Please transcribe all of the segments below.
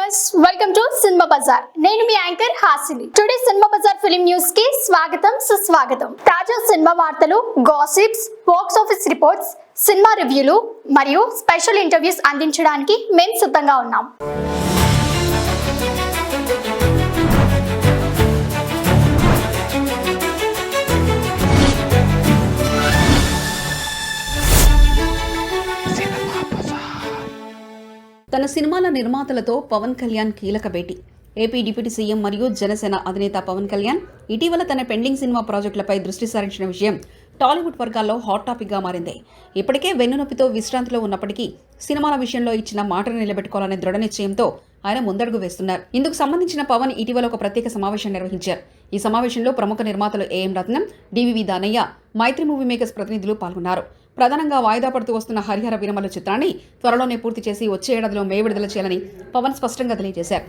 Viewers, welcome to cinema bazaar. నేను మీ anchor Hasini. Today cinema bazaar film news కి స్వాగతం, సుస్వాగతం. తాజా సినిమా వార్తలు, gossips, box office reports, cinema రివ్యూలు మరియు స్పెషల్ ఇంటర్వ్యూస్ అందించడానికి మేము సిద్ధంగా ఉన్నాం. తన సినిమాల నిర్మాతలతో పవన్ కళ్యాణ్ కీలక భేటీ. ఏపీ డిప్యూటీ సీఎం మరియు జనసేన అధినేత పవన్ కళ్యాణ్ ఇటీవల తన పెండింగ్ సినిమా ప్రాజెక్టులపై దృష్టి సారించిన విషయం టాలీవుడ్ వర్గాల్లో హాట్ టాపిక్ గా మారింది. ఇప్పటికే వెన్నునొప్పితో విశ్రాంతిలో ఉన్నప్పటికీ సినిమాల విషయంలో ఇచ్చిన మాటను నిలబెట్టుకోవాలనే దృఢ నిశ్చయంతో ఆయన ముందడుగు వేస్తున్నారు. ఇందుకు సంబంధించిన పవన్ ఇటీవల ఒక ప్రత్యేక సమావేశం నిర్వహించారు. ఈ సమావేశంలో ప్రముఖ నిర్మాతలు A M Ratnam, DVV Danayya, Mythri movie makers ప్రతినిధులు పాల్గొన్నారు. ప్రధానంగా వాయిదా పడుతూ వస్తున్న హరిహర వీరమల్లు చిత్రాన్ని త్వరలోనే పూర్తి చేసి వచ్చే ఏడాదిలో మే విడుదల చేయాలని పవన్ స్పష్టంగా తెలియజేశారు.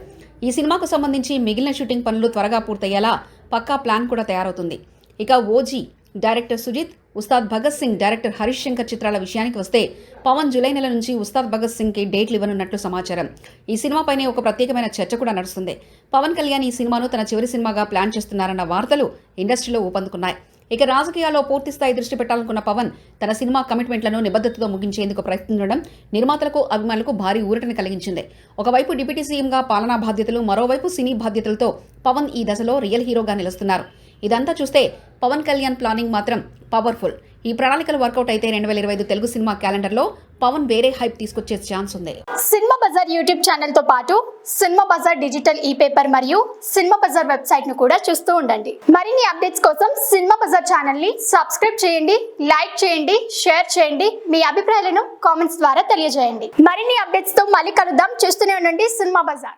ఈ సినిమాకు సంబంధించి మిగిలిన షూటింగ్ పనులు త్వరగా పూర్తయ్యేలా పక్కా ప్లాన్ కూడా తయారవుతుంది. ఇక OG director Sujeeth, Ustaad Bhagat Singh director Harish Shankar చిత్రాల విషయానికి వస్తే పవన్ జూలై నెల నుంచి ఉస్తాద్ భగత్ సింగ్ కి డేట్లు ఇవ్వనున్నట్లు సమాచారం. ఈ సినిమాపైనే ఒక ప్రత్యేకమైన చర్చ కూడా నడుస్తుంది. పవన్ కళ్యాణ్ ఈ సినిమాను తన చివరి సినిమాగా ప్లాన్ చేస్తున్నారన్న వార్తలు ఇండస్ట్రీలో ఊపందుకున్నాయి. ఇక రాజకీయాల్లో పూర్తిస్థాయి దృష్టి పెట్టాలనుకున్న పవన్ తన సినిమా కమిట్మెంట్లను నిబద్ధతతో ముగించేందుకు ప్రయత్నించడం నిర్మాతలకు, అభిమానులకు భారీ ఊరటని కలిగించింది. ఒకవైపు డిప్యూటీ సీఎంగా పాలనా బాధ్యతలు, మరోవైపు సినీ బాధ్యతలతో పవన్ ఈ దశలో రియల్ హీరోగా నిలుస్తున్నారు. ఇదంతా చూస్తే పవన్ కళ్యాణ్ ప్లానింగ్ మాత్రం పవర్ఫుల్. ఈ ప్రణాళికలు వర్కౌట్ అయితే 2025 తెలుగు సినిమా క్యాలెండర్లో పవన్ వేరే హైప్ తీసుకొచ్చే ఛాన్స్ ఉంది. సినిమా బజార్ యూట్యూబ్ ఛానల్ తో పాటు సినిమా బజార్ డిజిటల్ ఈ పేపర్ మరియు సినిమా బజార్ వెబ్సైట్ ను కూడా చూస్తూ ఉండండి. మరిన్ని అప్డేట్స్ కోసం సినిమా బజార్ ఛానల్ ని సబ్స్క్రైబ్ చేయండి, లైక్ చేయండి, షేర్ చేయండి. మీ అభిప్రాయాలను కామెంట్స్ ద్వారా తెలియజేయండి. మరిన్ని అప్డేట్స్ తో మళ్ళీ కలుద్దాం. చూస్తూనే ఉండండి సినిమా బజార్.